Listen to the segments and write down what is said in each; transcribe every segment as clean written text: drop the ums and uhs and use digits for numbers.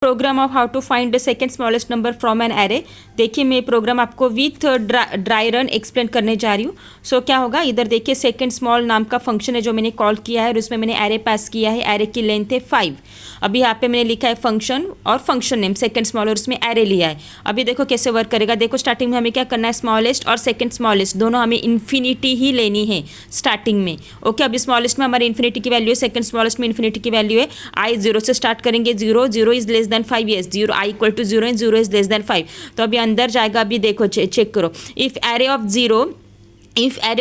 Programme of how to find the second smallest number from an array. देखिए मैं programme आपको with dry run explain करने जा रही हूँ। सो क्या होगा, इधर देखिए सेकेंड स्मॉल नाम का फंक्शन है जो मैंने कॉल किया है और उसमें मैंने एरे पास किया है। एरे की लेंथ है 5। अभी यहाँ पे मैंने लिखा है फंक्शन और फंक्शन नेम सेकेंड स्मॉल और उसमें एरे लिया है। अभी देखो कैसे वर्क करेगा। देखो स्टार्टिंग में हमें क्या करना है, स्मॉलेस्ट और सेकेंड स्मॉलेस्ट दोनों हमें इन्फिनिटी ही लेनी है स्टार्टिंग में। ओके, अभी स्मॉलेस्ट में हमारी इन्फिनिटी की वैल्यू है, सेकेंड स्मॉलेस्ट में इन्फिनिटी की वैल्यू है। आई 0 से स्टार्ट करेंगे। 0 0 is less than 5। Yes, 0 i equal to 0 and 0 is less than 5। तो अभी अंदर जाएगा। अभी देखो चेक करो। If array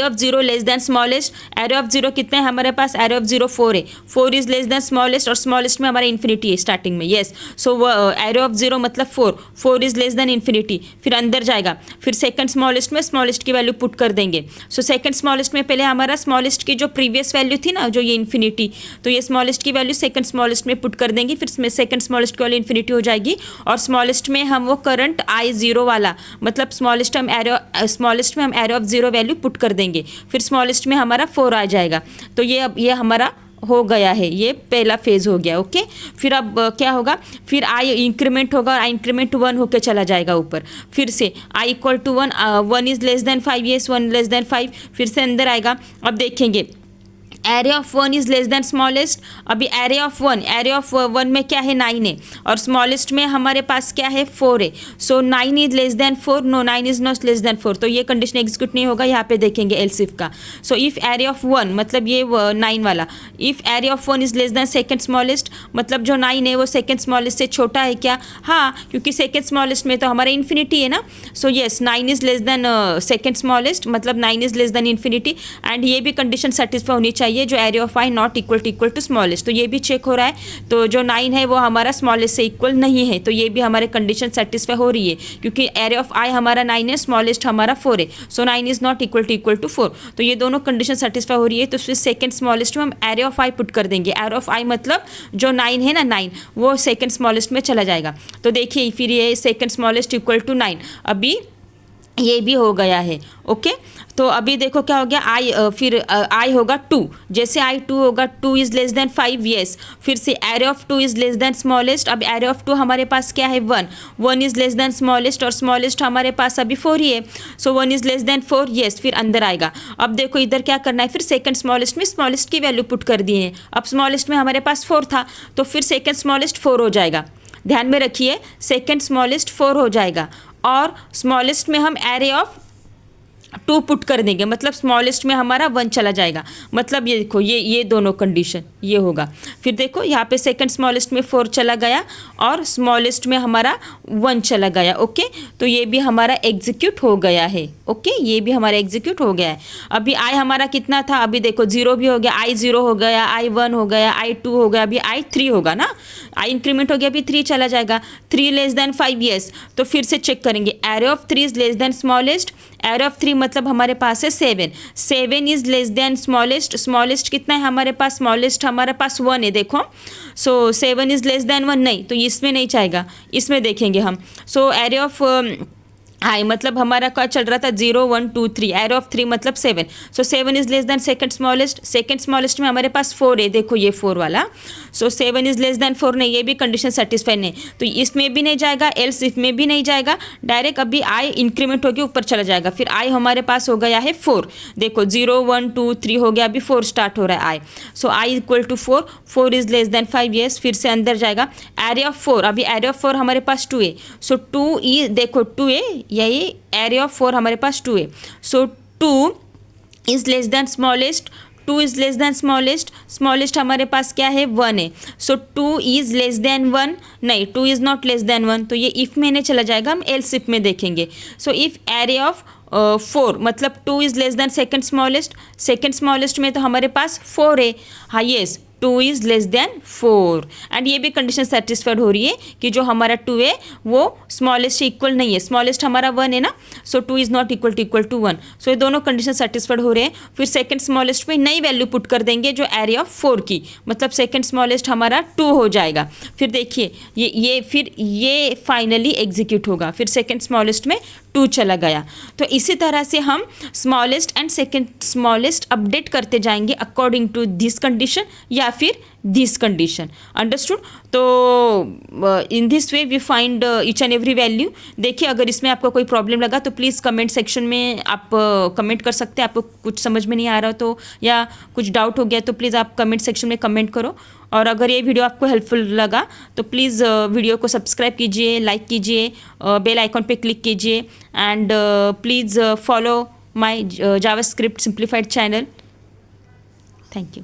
of 0 less than smallest, array of 0 कितने हैं हमारे पास, एरे ऑफ 0 4 है। 4 इज लेस देन स्मॉलेस्ट और स्मॉलेस्ट में हमारा इन्फिनिटी है स्टार्टिंग में। यस, सो एरे ऑफ 0 मतलब 4 इज लेस देन इन्फिनिटी। फिर अंदर जाएगा, फिर सेकंड स्मॉलेस्ट में स्मॉलेस्ट की वैल्यू पुट कर देंगे। सो सेकंड स्मॉलेस्ट में पहले हमारा स्मॉलेस्ट की जो प्रीवियस वैल्यू थी ना, जो ये इन्फिनिटी, तो ये स्मॉलेस्ट की वैल्यू सेकंड स्मॉलेस्ट में पुट कर देंगे। फिर सेकंड स्मॉलेस्ट की वैल्यू इन्फिनिटी हो जाएगी और स्मॉलेस्ट में हम वो करंट आई 0 वाला, मतलब स्मॉलेस्ट में हम एरे ऑफ 0 वैल्यू पुट कर देंगे। फिर स्मॉलेस्ट में हमारा 4 आ जाएगा। तो ये हमारा हो गया है, ये पहला फेज हो गया। ओके, फिर अब क्या होगा, फिर आई इंक्रीमेंट होगा और आई इंक्रीमेंट 1 होकर चला जाएगा ऊपर। फिर से i equal to 1, 1 is less than 5। Yes, 1 less than 5। फिर से अंदर आएगा। अब देखेंगे array of 1 is less than smallest. अभी एरे ऑफ 1 में क्या है, 9 है और स्मॉलेस्ट में हमारे पास क्या है, 4 है। So 9 is less than 4। No, 9 is not less than 4। तो ये कंडीशन एग्जीक्यूट नहीं होगा। यहाँ पे देखेंगे एल्स इफ का। सो इफ एरे ऑफ 1 मतलब ये 9 वाला, if array of 1 is less than second smallest, मतलब जो 9 है वो सेकेंड स्मॉलेस्ट से छोटा है क्या, हाँ, क्योंकि सेकेंड स्मॉलेस्ट में तो हमारा इन्फिनिटी है ना। So yes, 9 is less than second smallest, मतलब 9 is less than infinity. And ये भी कंडीशन सेटिस्फाई होनी चाहिए, जो array of i not equal to smallest. तो ये भी चेक हो रहा है। तो जो 9 है वो हमारा स्मॉलेस्ट से इक्वल नहीं है। तो ये भी हमारे कंडीशन सेटिस्फाई हो रही है, क्योंकि एरे ऑफ आई हमारा 9 है, स्मॉलेस्ट हमारा 4 है। So 9 is not equal to 4। तो ये दोनों कंडीशन सेटिस्फाई हो रही है। तो फिर सेकंड स्मॉलेस्ट में हम एरे ऑफ आई पुट कर देंगे। एरे ऑफ आई मतलब जो 9 है ना, 9 वो सेकंड स्मॉलेस्ट में चला जाएगा। तो देखिए फिर ये सेकंड स्मॉलेस्ट इक्वल टू 9, अभी ये भी हो गया है। ओके, तो अभी देखो क्या हो गया, फिर आई होगा 2। जैसे आई 2 होगा, 2 इज लेस देन 5। येस, फिर से array of 2 is less than smallest. अब एरे ऑफ 2 हमारे पास क्या है, 1 इज लेस देन स्मॉलेस्ट और स्मॉलेस्ट हमारे पास अभी 4 ही है। सो 1 इज लेस देन 4। येस, फिर अंदर आएगा। अब देखो इधर क्या करना है, फिर सेकंड स्मॉलेस्ट में स्मॉलेस्ट की वैल्यू पुट कर दी है। अब स्मॉलेस्ट में हमारे पास 4 था, तो फिर सेकंड स्मॉलेस्ट 4 हो जाएगा। ध्यान में रखिए, सेकंड स्मॉलेस्ट 4 हो जाएगा और स्मॉलेस्ट में हम एरे ऑफ 2 पुट कर देंगे, मतलब स्मॉलेस्ट में हमारा 1 चला जाएगा। मतलब ये देखो, ये दोनों कंडीशन ये होगा। फिर देखो यहाँ पे सेकंड स्मॉलेस्ट में 4 चला गया और स्मॉलेस्ट में हमारा 1 चला गया। ओके, तो ये भी हमारा एग्जीक्यूट हो गया है। ओके, ये भी हमारा एग्जीक्यूट हो गया है। अभी आई हमारा कितना था, अभी देखो 0 भी हो गया, आई 0 हो गया, आई 1 हो गया, आई 2 हो गया, अभी आई 3 होगा ना। आई इंक्रीमेंट हो गया, अभी 3 चला जाएगा। 3 लेस देन 5। येस, तो फिर से चेक करेंगे। Array of 3 is less than smallest. Array of 3 मतलब हमारे पास है 7। 7 is less than smallest. Smallest कितना है हमारे पास, स्मॉलेस्ट हमारे पास 1 है। देखो, सो 7 इज लेस देन 1 नहीं, तो इसमें नहीं जाएगा, इसमें देखेंगे हम। सो एरे ऑफ आई मतलब हमारा क्या चल रहा था, 0 1 2 3। एरे ऑफ 3 मतलब 7। सो 7 is less then second smallest. Second smallest में हमारे पास 4 है, देखो ये 4 वाला। सो 7 इज लेस देन 4 नहीं, ये भी कंडीशन सेटिस्फाई नहीं, तो इसमें भी नहीं जाएगा, एल्स इफ में भी नहीं जाएगा। डायरेक्ट अभी आई इंक्रीमेंट होकर ऊपर चला जाएगा। फिर आई हमारे पास हो गया है 4। देखो 0 1 2 3 हो गया, अभी 4 स्टार्ट हो रहा है i. So i equal to 4। 4 is less than 5। Yes, फिर से अंदर जाएगा। एरे ऑफ 4, अभी एरे ऑफ 4 हमारे पास 2 है। सो 2 ई देखो 2 है, यही एरे ऑफ 4 हमारे पास 2 है। सो 2 is less than smallest. 2 is less than smallest. Smallest हमारे पास क्या है, 1 है। सो 2 इज लेस देन 1 नहीं, 2 इज नॉट लेस देन 1। तो ये इफ में नहीं चला जाएगा, हम एल्स इफ में देखेंगे। सो इफ एरे ऑफ 4 मतलब 2 is less then second smallest. Second smallest में तो हमारे पास 4 है। हाँ yes, 2 is less than 4। And ये भी कंडीशन सेटिस्फाइड हो रही है कि जो हमारा 2 है वो स्मॉलेस्ट से इक्वल नहीं है। स्मॉलेस्ट हमारा 1 है ना, सो 2 इज नॉट इक्वल टू 1। सो ये दोनों कंडीशन सेटिस्फाइड हो रहे हैं। फिर सेकंड स्मॉलेस्ट में नई वैल्यू पुट कर देंगे, जो एरे ऑफ 4 की, मतलब सेकंड स्मॉलेस्ट हमारा 2 हो जाएगा। फिर देखिए ये फाइनली एग्जीक्यूट होगा। फिर सेकंड स्मॉलेस्ट में 2 चला गया। तो इसी तरह से हम smallest and second smallest update करते जाएंगे अकॉर्डिंग टू दिस कंडीशन या फिर this condition. Understood? तो in this way we find each and every value. देखिए अगर इसमें आपको कोई प्रॉब्लम लगा तो प्लीज़ कमेंट सेक्शन में आप कमेंट कर सकते हैं. आपको कुछ समझ में नहीं आ रहा तो या कुछ डाउट हो गया तो प्लीज़ आप कमेंट सेक्शन में कमेंट करो. और अगर ये वीडियो आपको हेल्पफुल लगा तो प्लीज़ वीडियो को सब्सक्राइब कीजिए, लाइक कीजिए, बेल आइकॉन पे क्लिक कीजिए and please follow my JavaScript simplified channel. Thank you.